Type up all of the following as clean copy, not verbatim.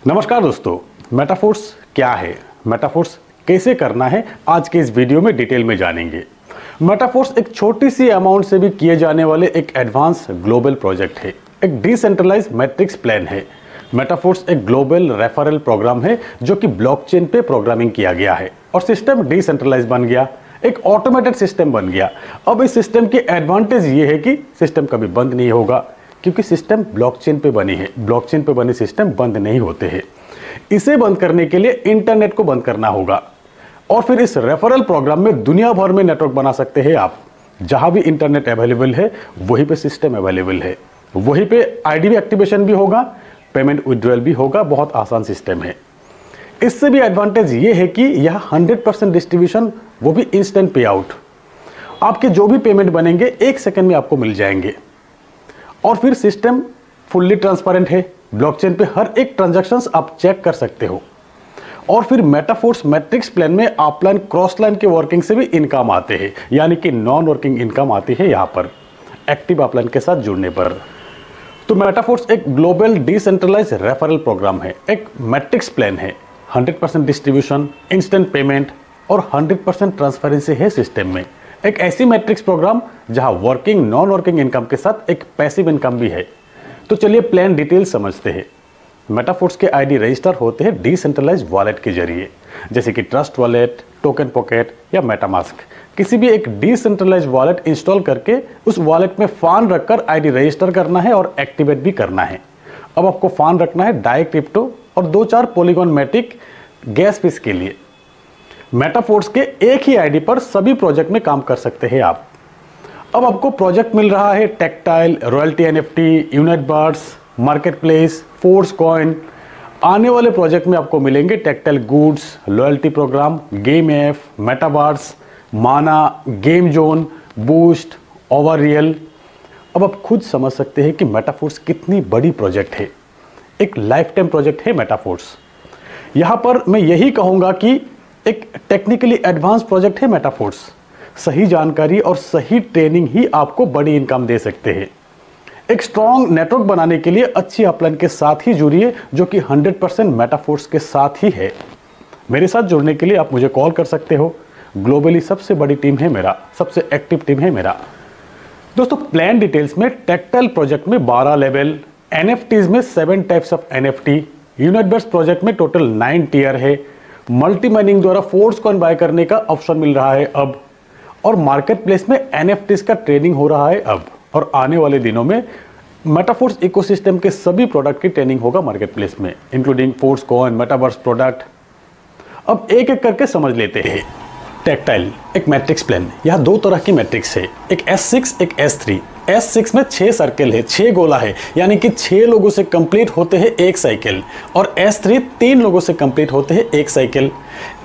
नमस्कार दोस्तों, मेटाफोर्स क्या है, मेटाफोर्स कैसे करना है, आज के इस वीडियो में डिटेल में जानेंगे। मेटाफोर्स एक छोटी सी अमाउंट से भी किए जाने वाले एक एडवांस ग्लोबल प्रोजेक्ट है, एक डिसेंट्रलाइज मैट्रिक्स प्लान है। मेटाफोर्स एक ग्लोबल रेफरल प्रोग्राम है जो कि ब्लॉकचेन पे प्रोग्रामिंग किया गया है और सिस्टम डिसेंट्रलाइज बन गया, एक ऑटोमेटेड सिस्टम बन गया। अब इस सिस्टम की एडवांटेज ये है कि सिस्टम कभी बंद नहीं होगा क्योंकि सिस्टम ब्लॉकचेन पे बनी है। ब्लॉकचेन पे बने सिस्टम बंद नहीं होते हैं। इसे बंद करने के लिए इंटरनेट को बंद करना होगा और फिर इस रेफरल प्रोग्राम में दुनिया भर में नेटवर्क बना सकते हैं आप। जहां भी इंटरनेट अवेलेबल है वहीं पे सिस्टम अवेलेबल है, वहीं पे आईडी एक्टिवेशन भी होगा, पेमेंट विड्रॉल भी होगा। बहुत आसान सिस्टम है। इससे भी एडवांटेज ये है कि यह 100% डिस्ट्रीब्यूशन, वो भी इंस्टेंट पे आउट। आपके जो भी पेमेंट बनेंगे 1 सेकंड में आपको मिल जाएंगे। और फिर सिस्टम फुल्ली ट्रांसपेरेंट है। ब्लॉकचेन पे हर एक ट्रांजैक्शंस आप चेक कर सकते हो। और फिर मेटाफोर्स मैट्रिक्स प्लान में अपलाइन क्रॉस लाइन के वर्किंग से भी इनकम आते हैं, यानी कि नॉन वर्किंग इनकम आती है यहाँ पर एक्टिव अपलाइन के साथ जुड़ने पर। तो मेटाफोर्स एक ग्लोबल डिसेंट्रलाइज रेफरल प्रोग्राम है, एक मैट्रिक्स प्लान है। 100% डिस्ट्रीब्यूशन, इंस्टेंट पेमेंट और 100% ट्रांसपेरेंसी है सिस्टम में। एक ऐसी मैट्रिक्स प्रोग्राम जहां वर्किंग नॉन वर्किंग इनकम के साथ एक पैसिव इनकम भी है। तो चलिए प्लान डिटेल समझते हैं। मेटाफोर्स के आईडी रजिस्टर होते हैं डिसेंट्रलाइज वॉलेट के जरिए, जैसे कि ट्रस्ट वॉलेट, टोकन पॉकेट या मेटामास्क। किसी भी एक डिसेंट्रलाइज वॉलेट इंस्टॉल करके उस वॉलेट में फंड रखकर आईडी रजिस्टर करना है और एक्टिवेट भी करना है। अब आपको फंड रखना है डाई क्रिप्टो और 2-4 पॉलीगॉन मैटिक गैस फीस के लिए। मेटाफोर्स के एक ही आईडी पर सभी प्रोजेक्ट में काम कर सकते हैं आप। अब आपको प्रोजेक्ट मिल रहा है textile, royalty NFT, unit birds, market place, force coin. आने वाले प्रोजेक्ट में आपको मिलेंगे textile goods, loyalty program, GameFi, metaverse, माना, game zone, boost, over real. अब आप खुद समझ सकते हैं कि मेटाफोर्स कितनी बड़ी प्रोजेक्ट है। एक लाइफ टाइम प्रोजेक्ट है मेटाफोर्स। यहां पर मैं यही कहूंगा कि एक टेक्निकली एडवांस प्रोजेक्ट है मेटाफोर्स। सही जानकारी और सही ट्रेनिंग ही आपको बड़ी इनकम दे सकते हैं। एक स्ट्रॉन्ग नेटवर्क बनाने के लिए अच्छी अपलाइन के साथ ही जुड़िए, जो कि 100% मेटाफोर्स के साथ ही है। मेरे साथ जुड़ने के लिए आप मुझे कॉल कर सकते हो। ग्लोबली सबसे बड़ी टीम है मेरा, सबसे एक्टिव टीम है मेरा। दोस्तों, प्लान डिटेल्स में टेक्टाइल प्रोजेक्ट में 12 लेवल, एनएफटीज में 7 टाइप्स ऑफ एनएफटी, यूनिटबर्स प्रोजेक्ट में टोटल 9 टियर है। मल्टी माइनिंग द्वारा फोर्स कॉइन बाय करने का ऑप्शन मिल रहा है अब, और मार्केट प्लेस में एनएफटीज का ट्रेनिंग हो रहा है अब। और आने वाले दिनों में मेटाफोर्स इकोसिस्टम के सभी प्रोडक्ट की ट्रेनिंग होगा मार्केट प्लेस में, including force coin, metaverse product. अब एक एक करके समझ लेते हैं। टेक्टाइल एक मैट्रिक्स प्लान। यहाँ 2 तरह की मैट्रिक्स है, एक S6, एक S3। S6 में 6 सर्कल है, 6 गोला है, यानी कि 6 लोगों से कंप्लीट होते हैं एक साइकिल। और S3 3 लोगों से कंप्लीट होते हैं एक साइकिल।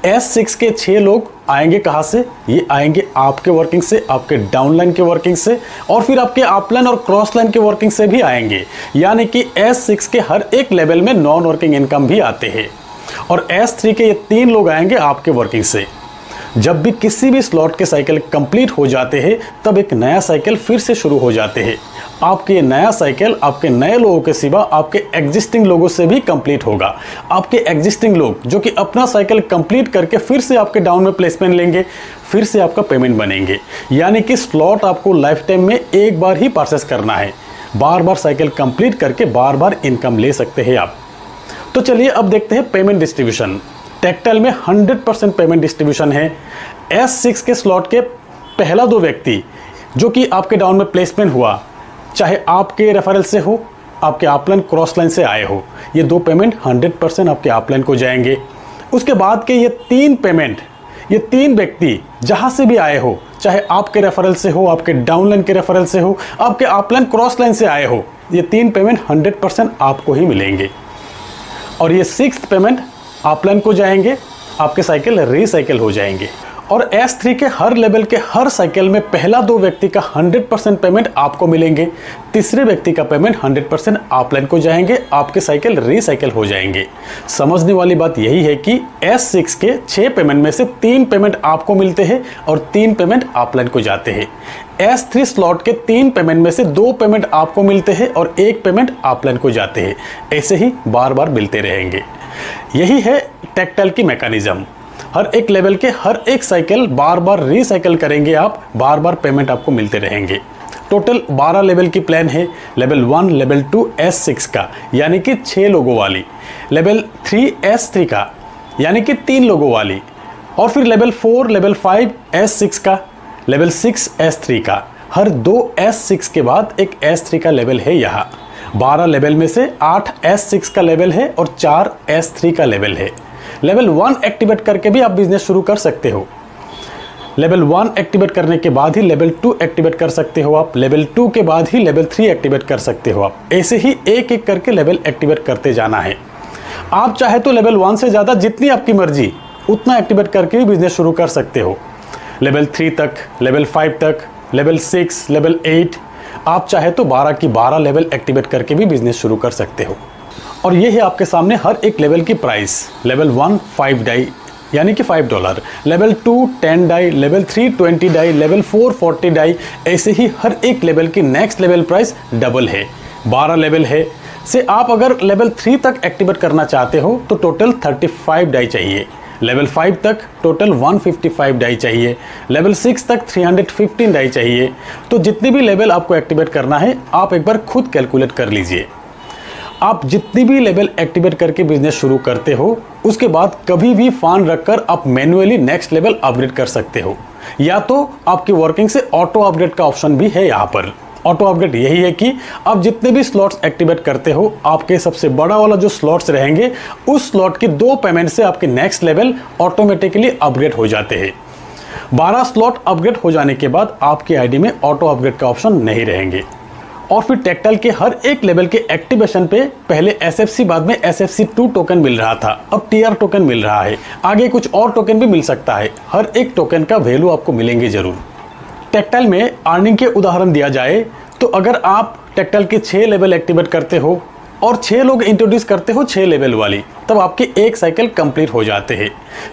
S6 के 6 लोग आएंगे कहाँ से? ये आएंगे आपके वर्किंग से, आपके डाउनलाइन के वर्किंग से, और फिर आपके अपलाइन और क्रॉस लाइन के वर्किंग से भी आएंगे। यानी कि S6 के हर एक लेवल में नॉन वर्किंग इनकम भी आते हैं। और S3 के ये 3 लोग आएंगे आपके वर्किंग से। जब भी किसी भी स्लॉट के साइकिल कंप्लीट हो जाते हैं, तब एक नया साइकिल फिर से शुरू हो जाते हैं। आपके ये नया साइकिल आपके नए लोगों के सिवा आपके एग्जिस्टिंग लोगों से भी कंप्लीट होगा। आपके एग्जिस्टिंग लोग जो कि अपना साइकिल कंप्लीट करके फिर से आपके डाउन में प्लेसमेंट लेंगे, फिर से आपका पेमेंट बनेंगे। यानी कि स्लॉट आपको लाइफ टाइम में एक बार ही परचेस करना है। बार बार साइकिल कंप्लीट करके बार बार इनकम ले सकते हैं आप। तो चलिए अब देखते हैं पेमेंट डिस्ट्रीब्यूशन। टेक्टाइल में 100% पेमेंट डिस्ट्रीब्यूशन है। S6 के स्लॉट के पहला 2 व्यक्ति जो कि आपके डाउन में प्लेसमेंट हुआ, चाहे आपके रेफरल से हो, आपके अपलाइन क्रॉस लाइन से आए हो, ये 2 पेमेंट 100% आपके अपलाइन को जाएंगे। उसके बाद के ये 3 पेमेंट, ये 3 व्यक्ति जहां से भी आए हो, चाहे आपके रेफरल से हो, आपके डाउनलाइन के रेफरल से हो, आपके अपलाइन क्रॉस लाइन से आए हो, ये 3 पेमेंट 100% आपको ही मिलेंगे। और ये 6th पेमेंट अपलाइन को जाएंगे, आपके साइकिल रीसाइकिल हो जाएंगे। और S3 के हर लेवल के हर साइकिल में पहला 2 व्यक्ति का 100% पेमेंट आपको मिलेंगे, तीसरे व्यक्ति का पेमेंट 100% ऑफलाइन को जाएंगे, आपके साइकिल रिसाइकिल हो जाएंगे। समझने वाली बात यही है कि S6 के 6 पेमेंट में से 3 पेमेंट आपको मिलते हैं और 3 पेमेंट ऑफलाइन को जाते हैं। S3 स्लॉट के 3 पेमेंट में से 2 पेमेंट आपको मिलते हैं और 1 पेमेंट ऑफलाइन को जाते हैं। ऐसे ही बार बार मिलते रहेंगे। यही है टेक्टाइल की मैकेनिज्म। हर एक लेवल के हर एक साइकिल बार बार रिसाइकिल करेंगे आप, बार बार पेमेंट आपको मिलते रहेंगे। टोटल 12 लेवल की प्लान है। लेवल 1, लेवल 2 S6 का यानी कि 6 लोगों वाली, लेवल 3 S3 का यानी कि 3 लोगों वाली, और फिर लेवल 4, लेवल 5 S6 का, लेवल 6 S3 का। हर 2 S6 के बाद एक S3 का लेवल है। यहाँ 12 लेवल में से 8 S6 का लेवल है और 4 S3 का लेवल है। लेवल 1 एक्टिवेट करके भी आप बिजनेस शुरू कर सकते हो। लेवल 1 एक्टिवेट करने के बाद ही लेवल 2 एक्टिवेट कर सकते हो आप, लेवल 2 के बाद ही लेवल 3 एक्टिवेट कर सकते हो आप। ऐसे ही एक एक करके लेवल एक्टिवेट करते जाना है। आप चाहे तो लेवल 1 से ज़्यादा जितनी आपकी मर्जी उतना एक्टिवेट करके भी बिजनेस शुरू कर सकते हो। लेवल 3 तक, लेवल 5 तक, लेवल 6, लेवल 8, आप चाहे तो 12 की 12 लेवल एक्टिवेट करके भी बिजनेस शुरू कर सकते हो। और ये है आपके सामने हर एक लेवल की प्राइस। लेवल 1 5 डाई यानी कि $5, level 2 10 DAI, level 3 20 DAI, level 4 40 DAI. ऐसे ही हर एक लेवल की नेक्स्ट लेवल प्राइस डबल है। 12 लेवल है से आप अगर लेवल 3 तक एक्टिवेट करना चाहते हो तो टोटल 35 डाई चाहिए। लेवल 5 तक टोटल 155 डाई चाहिए। लेवल 6 तक 315 डाई चाहिए। तो जितनी भी लेवल आपको एक्टिवेट करना है आप एक बार खुद कैलकुलेट कर लीजिए। आप जितनी भी लेवल एक्टिवेट करके बिजनेस शुरू करते हो उसके बाद कभी भी फंड रखकर आप मैन्युअली नेक्स्ट लेवल अपग्रेड कर सकते हो, या तो आपकी वर्किंग से ऑटो अपग्रेड का ऑप्शन भी है। यहाँ पर ऑटो अपग्रेड यही है कि आप जितने भी स्लॉट्स एक्टिवेट करते हो आपके सबसे बड़ा वाला जो स्लॉट्स रहेंगे उस स्लॉट की 2 पेमेंट से आपके नेक्स्ट लेवल ऑटोमेटिकली अपग्रेड हो जाते हैं। 12 स्लॉट अपग्रेड हो जाने के बाद आपकी आईडी में ऑटो अपग्रेड का ऑप्शन नहीं रहेंगे। और फिर टेक्टाइल के हर एक लेवल के एक्टिवेशन पे पहले SFC बाद में SFC2 टोकन मिल रहा था, अब TR टोकन मिल रहा है, आगे कुछ और टोकन भी मिल सकता है। हर एक टोकन का वैल्यू आपको मिलेंगे जरूर। टेक्टाइल में अर्निंग के उदाहरण दिया जाए तो अगर आप टेक्टाइल के 6 लेवल एक्टिवेट करते हो और 6 लोग इंट्रोड्यूस करते हो 6 लेवल वाली, तब आपके एक साइकिल कंप्लीट हो जाते हैं।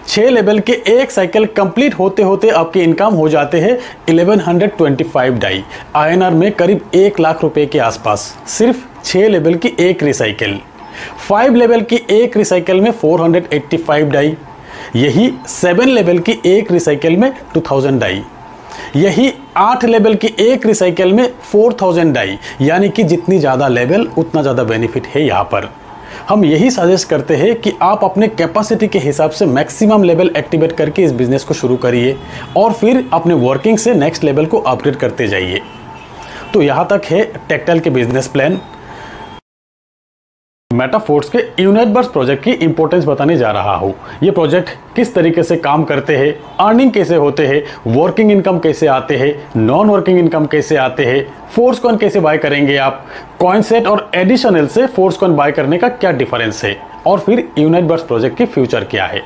6 लेवल के एक साइकिल कंप्लीट होते होते आपके इनकम हो जाते हैं 1125 डाई, INR में करीब 1 लाख रुपए के आसपास, सिर्फ 6 लेवल की एक रिसाइकिल। 5 लेवल की एक रिसाइकिल में 485 डाई, यही 7 लेवल की एक रिसाइकिल में 2000 डाई, यही 8 लेवल की एक रिसाइकिल में 4000 डाई। यानी कि जितनी ज़्यादा लेवल उतना ज़्यादा बेनिफिट है। यहाँ पर हम यही सजेस्ट करते हैं कि आप अपने कैपेसिटी के हिसाब से मैक्सिमम लेवल एक्टिवेट करके इस बिज़नेस को शुरू करिए और फिर अपने वर्किंग से नेक्स्ट लेवल को अपग्रेड करते जाइए। तो यहाँ तक है टेक्टाइल के बिजनेस प्लान। मेटाफोर्स के यूनिटवर्स प्रोजेक्ट की इंपॉर्टेंस बताने जा रहा हूँ। ये प्रोजेक्ट किस तरीके से काम करते हैं, अर्निंग कैसे होते हैं, वर्किंग इनकम कैसे आते हैं, नॉन वर्किंग इनकम कैसे आते हैं, फोर्स कॉइन कैसे बाय करेंगे आप, कॉइन सेट और एडिशनल से फोर्स कॉइन बाय करने का क्या डिफरेंस है, और फिर यूनिटवर्स प्रोजेक्ट की फ्यूचर क्या है।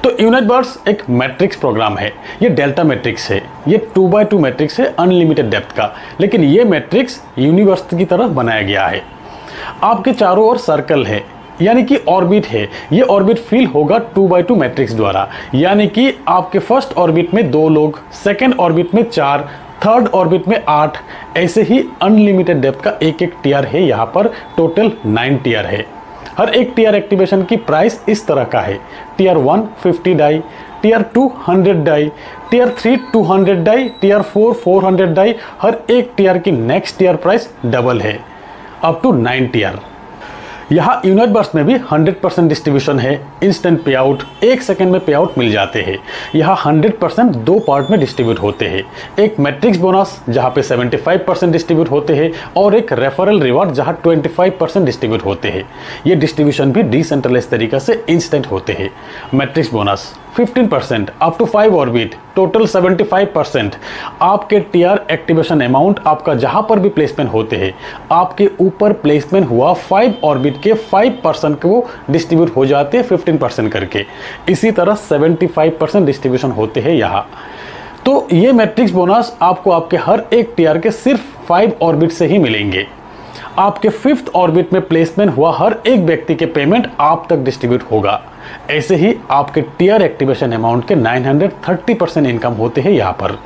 तो यूनिटवर्स एक मैट्रिक्स प्रोग्राम है। ये डेल्टा मैट्रिक्स है, ये 2x2 मैट्रिक्स है अनलिमिटेड डेप्थ का, लेकिन ये मैट्रिक्स यूनिवर्स की तरह बनाया गया है। आपके चारों ओर सर्कल है यानी कि ऑर्बिट है। ये ऑर्बिट फिल होगा 2x2 मैट्रिक्स द्वारा, यानी कि आपके फर्स्ट ऑर्बिट में 2 लोग, सेकेंड ऑर्बिट में 4, थर्ड ऑर्बिट में 8, ऐसे ही अनलिमिटेड डेप्थ का एक एक टीयर है। यहाँ पर टोटल 9 टीयर है। हर एक टीयर एक्टिवेशन की प्राइस इस तरह का है। Tier 1 50 die, tier 2 100 die, tier 3 200 die, tier 4 400 die. हर एक टीयर की नेक्स्ट टीयर प्राइस डबल है, अप टू 9 टीयर। यहाँ यूनिटवर्स में भी 100% डिस्ट्रीब्यूशन है। इंस्टेंट पे आउट, 1 सेकंड में पे आउट मिल जाते हैं। यहाँ 100% 2 पार्ट में डिस्ट्रीब्यूट होते हैं। एक मैट्रिक्स बोनस जहाँ पे 75% डिस्ट्रीब्यूट होते हैं और एक रेफरल रिवार्ड जहाँ 25% डिस्ट्रीब्यूट होते हैं। ये डिस्ट्रीब्यूशन भी डिसेंट्रलाइज तरीके से इंस्टेंट होते हैं। Matrix bonus 15%, up to 5 orbit total 75%। आपके टीआर एक्टिवेशन अमाउंट आपका जहां पर भी प्लेसमेंट होते हैं, आपके ऊपर प्लेसमेंट हुआ 5 ऑर्बिट के 5% को डिस्ट्रीब्यूट हो जाते हैं 15% करके। इसी तरह 75% डिस्ट्रीब्यूशन होते हैं यहाँ। तो ये मैट्रिक्स बोनस आपको आपके हर एक टीआर के सिर्फ 5 ऑर्बिट से ही मिलेंगे। आपके 5th ऑर्बिट में प्लेसमेंट हुआ हर एक व्यक्ति के पेमेंट आप तक डिस्ट्रीब्यूट होगा। ऐसे ही आपके टीआर एक्टिवेशन अमाउंट के 930% इनकम होते हैं यहाँ पर।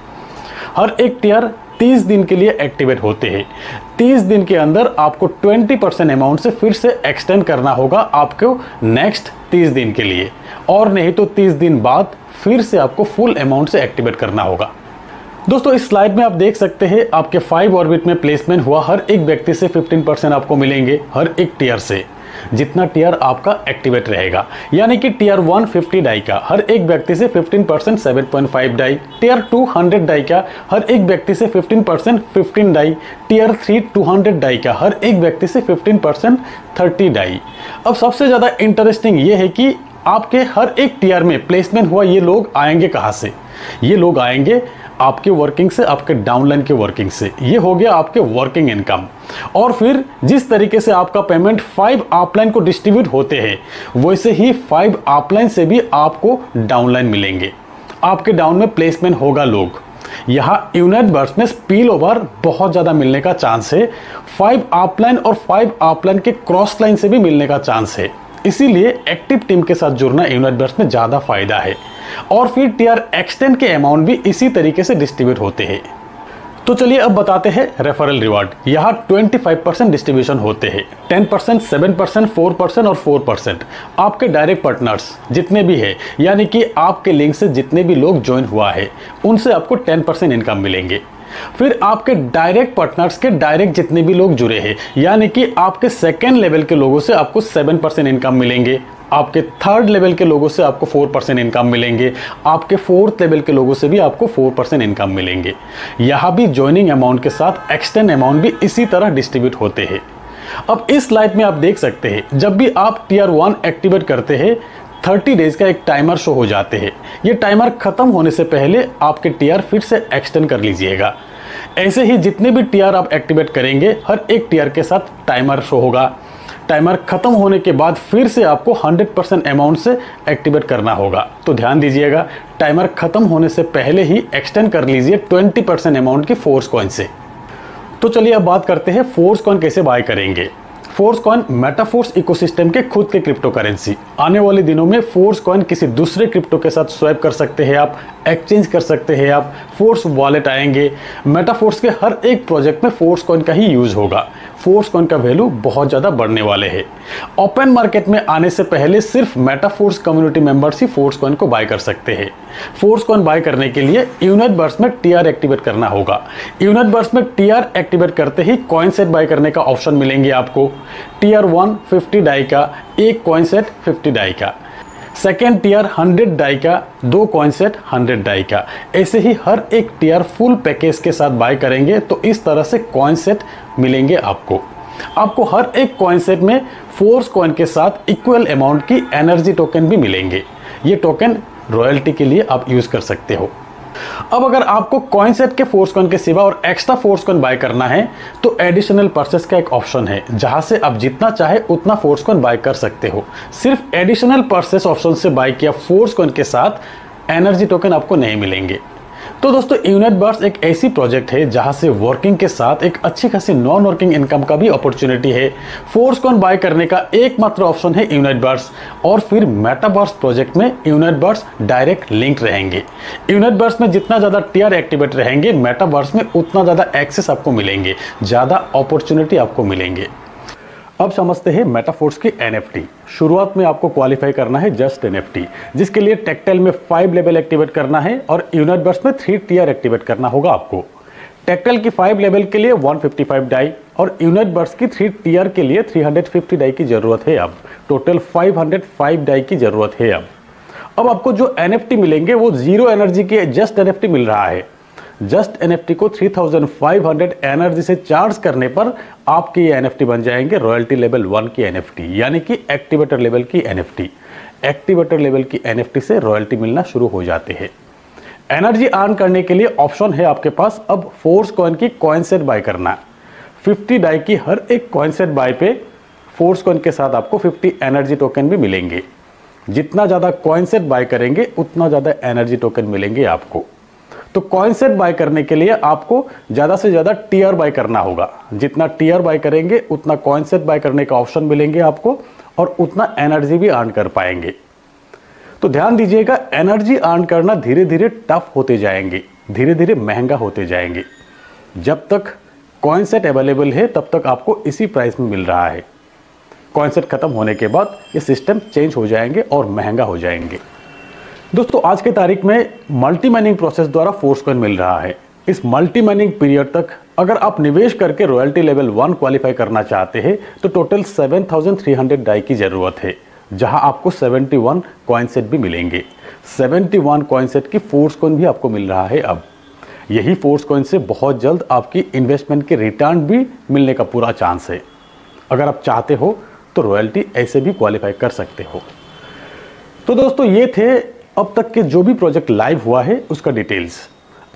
हर एक टीआर 30 दिन के लिए एक्टिवेट होते हैं। 30 दिन के अंदर आपको 20% अमाउंट से फिर से एक्सटेंड करना होगा आपको नेक्स्ट 30 दिन के लिए, और नहीं तो 30 दिन बाद फिर से आपको फुल अमाउंट से एक्टिवेट करना होगा। दोस्तों इस स्लाइड में आप देख सकते हैं आपके 5 ऑर्बिट में प्लेसमेंट हुआ हर एक व्यक्ति से 15% आपको मिलेंगे हर एक टीआर से, जितना टीआर आपका एक्टिवेट रहेगा। यानी कि टीआर 1 50 डाई का हर एक व्यक्ति से 15% 7.5 डाई, टीआर 2 100 डाई का हर एक व्यक्ति से 15% 15 डाई, टीआर 3 200 डाई का हर एक व्यक्ति से 15% 30 डाई। अब सबसे ज़्यादा इंटरेस्टिंग ये है कि आपके हर एक टीआर में प्लेसमेंट हुआ ये लोग आएंगे कहाँ से? ये लोग आएंगे आपके वर्किंग से, आपके डाउनलाइन के वर्किंग से। ये हो गया आपके वर्किंग इनकम। और फिर जिस तरीके से आपका पेमेंट 5 अपलाइन को डिस्ट्रीब्यूट होते हैं, वैसे ही 5 अपलाइन से भी आपको डाउनलाइन मिलेंगे। आपके डाउन में प्लेसमेंट होगा लोग। यहाँ यूनाइट बर्स में स्पिल ओवर बहुत ज़्यादा मिलने का चांस है। 5 अपलाइन और 5 अपलाइन के क्रॉस लाइन से भी मिलने का चांस है। इसीलिए एक्टिव टीम के साथ जुड़ना यूनाइट बर्स में ज़्यादा फायदा है। और फिर टीआर एक्सटेंड के अमाउंट भी इसी तरीके से डिस्ट्रीब्यूट होते हैं। तो चलिए अब बताते हैं रेफरल रिवार्ड। यहाँ 25% डिस्ट्रीब्यूशन होते हैं, 10%, 7%, 4% और 4%। आपके डायरेक्ट पार्टनर्स जितने भी है, यानी कि आपके लिंक से जितने भी लोग ज्वाइन हुआ है, उनसे आपको 10% इनकम मिलेंगे। फिर आपके डायरेक्ट पार्टनर्स के डायरेक्ट जितने भी लोग जुड़े हैं, यानी कि आपके सेकेंड लेवल के लोगों से आपको 7% इनकम मिलेंगे। आपके 3rd लेवल के लोगों से आपको 4% इनकम मिलेंगे। आपके 4th लेवल के लोगों से भी आपको 4% इनकम मिलेंगे। यहाँ भी ज्वाइनिंग अमाउंट के साथ एक्सटेंड अमाउंट भी इसी तरह डिस्ट्रीब्यूट होते हैं। अब इस स्लाइड में आप देख सकते हैं, जब भी आप टीआर 1 एक्टिवेट करते हैं 30 डेज का एक टाइमर शो हो जाते हैं। ये टाइमर खत्म होने से पहले आपके टीआर फिर से एक्सटेंड कर लीजिएगा। ऐसे ही जितने भी टीआर आप एक्टिवेट करेंगे, हर एक टीआर के साथ टाइमर शो होगा। टाइमर खत्म होने के बाद फिर से आपको 100% अमाउंट से एक्टिवेट करना होगा। तो ध्यान दीजिएगा, टाइमर खत्म होने से पहले ही एक्सटेंड कर लीजिए 20% अमाउंट की फोर्स कॉइन से। तो चलिए अब बात करते हैं फोर्स कॉइन कैसे बाय करेंगे। फोर्स कॉइन मेटाफोर्स इकोसिस्टम के खुद के क्रिप्टो करेंसी। आने वाले दिनों में फोर्स कॉइन किसी दूसरे क्रिप्टो के साथ स्वैप कर सकते हैं आप, एक्सचेंज कर सकते हैं आप। फोर्स वॉलेट आएंगे। मेटाफोर्स के हर एक प्रोजेक्ट में फोर्स कॉइन का ही यूज होगा। फोर्स कॉइन का वैल्यू बहुत ज़्यादा बढ़ने वाले हैं। ओपन मार्केट में आने से पहले सिर्फ मेटाफोर्स कम्युनिटी मेंबर्स ही फोर्स कॉइन को बाय कर सकते हैं। फोर्स कॉइन बाय करने के लिए यूनाइट बर्स में टीआर एक्टिवेट करना होगा। यूनाइट बर्स में टीआर एक्टिवेट करते ही कॉइन सेट बाय करने का ऑप्शन मिलेंगे आपको। टीआर 1 50 डाई का एक कॉइन सेट 50 डाई का, सेकेंड टीआर 100 डाई का 2 कॉइन सेट 100 डाई का। ऐसे ही हर एक टीआर फुल पैकेज के साथ बाय करेंगे तो इस तरह से कॉइन सेट मिलेंगे आपको हर एक कॉइन सेट में फोर्स कॉइन के साथ इक्वल अमाउंट की एनर्जी टोकन भी मिलेंगे। ये टोकन रॉयल्टी के लिए आप यूज कर सकते हो। अब अगर आपको कॉइन सेट के फोर्स कॉइन के सिवा और एक्स्ट्रा फोर्स कॉइन बाय करना है तो एडिशनल परचेस का एक ऑप्शन है, जहां से आप जितना चाहे उतना फोर्स कॉइन बाय कर सकते हो। सिर्फ एडिशनल परचेस ऑप्शन से बाय किया फोर्स कॉइन के साथ एनर्जी टोकन आपको नहीं मिलेंगे। तो दोस्तों यूनाइट बर्स एक ऐसी प्रोजेक्ट है जहां से वर्किंग के साथ एक अच्छी खासी नॉन वर्किंग इनकम का भी अपॉर्चुनिटी है। फोर्स कॉइन बाय करने का एकमात्र ऑप्शन है यूनाइट बर्स, और फिर मेटावर्स प्रोजेक्ट में यूनाइट बर्स डायरेक्ट लिंक रहेंगे। यूनाइट बर्स में जितना ज़्यादा टीआर एक्टिवेट रहेंगे, मेटावर्स में उतना ज़्यादा एक्सेस आपको मिलेंगे, ज़्यादा अपॉर्चुनिटी आपको मिलेंगे। अब समझते हैं मेटाफोर्स की एनएफटी। शुरुआत में आपको क्वालिफाई करना है जस्ट एनएफटी, जिसके लिए टेक्टाइल में 5 लेवल एक्टिवेट करना है और यूनाइट बर्स में 3 टीआर एक्टिवेट करना होगा आपको। टेक्टाइल की 5 लेवल के लिए 155 डाई और यूनाइट बर्स की 3 टीआर के लिए 350 डाई की जरूरत है। अब टोटल 505 डाई की जरूरत है। अब आपको जो एनएफटी मिलेंगे वो जीरो एनर्जी के जस्ट एनएफटी मिल रहा है। जस्ट एनएफटी को 3500 एनर्जी से चार्ज करने पर आपके ये एनएफटी बन जाएंगे रॉयल्टी लेवल 1 की एनएफटी, यानी कि एक्टिवेटर लेवल की एनएफटी। एक्टिवेटर लेवल की एनएफटी से रॉयल्टी मिलना शुरू हो जाते हैं। एनर्जी अर्न करने के लिए ऑप्शन है आपके पास अब फोर्स कॉइन की कॉइन सेट बाय करना। 50 डाई की हर एक कॉइन सेट बाय पे फोर्स कॉइन के साथ आपको 50 एनर्जी टोकन भी मिलेंगे। जितना ज़्यादा कॉइन सेट बाय करेंगे उतना ज़्यादा एनर्जी टोकन मिलेंगे आपको। तो कॉइन सेट बाय करने के लिए आपको ज़्यादा से ज़्यादा टीआर बाय करना होगा। जितना टीआर बाय करेंगे उतना कॉइन सेट बाय करने का ऑप्शन मिलेंगे आपको और उतना एनर्जी भी अर्न कर पाएंगे। तो ध्यान दीजिएगा, एनर्जी अर्न करना धीरे धीरे टफ होते जाएंगे, धीरे धीरे महंगा होते जाएंगे। जब तक कॉइन सेट अवेलेबल है तब तक आपको इसी प्राइस में मिल रहा है। कॉइन सेट खत्म होने के बाद ये सिस्टम चेंज हो जाएंगे और महंगा हो जाएंगे। दोस्तों आज के तारीख में मल्टी माइनिंग प्रोसेस द्वारा फोर्स कॉइन मिल रहा है। इस मल्टी माइनिंग पीरियड तक अगर आप निवेश करके रॉयल्टी लेवल 1 क्वालिफाई करना चाहते हैं तो टोटल 7300 डाई की जरूरत है, जहां आपको 71 कॉइन सेट भी मिलेंगे। 71 कॉइन सेट की फोर्स कॉइन भी आपको मिल रहा है। अब यही फोर्स कॉइन से बहुत जल्द आपकी इन्वेस्टमेंट के रिटर्न भी मिलने का पूरा चांस है। अगर आप चाहते हो तो रॉयल्टी ऐसे भी क्वालिफाई कर सकते हो। तो दोस्तों ये थे अब तक के जो भी प्रोजेक्ट लाइव हुआ है उसका डिटेल्स।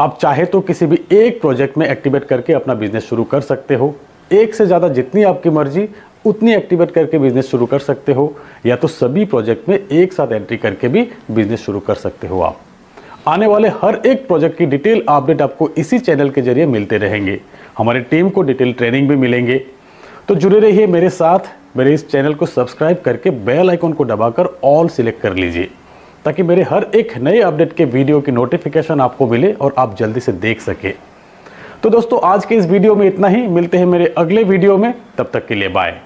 आप चाहे तो किसी भी एक प्रोजेक्ट में एक्टिवेट करके अपना बिजनेस शुरू कर सकते हो। एक से ज़्यादा जितनी आपकी मर्जी उतनी एक्टिवेट करके बिजनेस शुरू कर सकते हो, या तो सभी प्रोजेक्ट में एक साथ एंट्री करके भी बिजनेस शुरू कर सकते हो आप। आने वाले हर एक प्रोजेक्ट की डिटेल अपडेट आपको इसी चैनल के जरिए मिलते रहेंगे। हमारी टीम को डिटेल ट्रेनिंग भी मिलेंगे। तो जुड़े रहिए मेरे साथ। मेरे इस चैनल को सब्सक्राइब करके बेल आइकन को दबाकर ऑल सिलेक्ट कर लीजिए, ताकि मेरे हर एक नए अपडेट के वीडियो की नोटिफिकेशन आपको मिले और आप जल्दी से देख सके। तो दोस्तों आज के इस वीडियो में इतना ही। मिलते हैं मेरे अगले वीडियो में, तब तक के लिए बाय।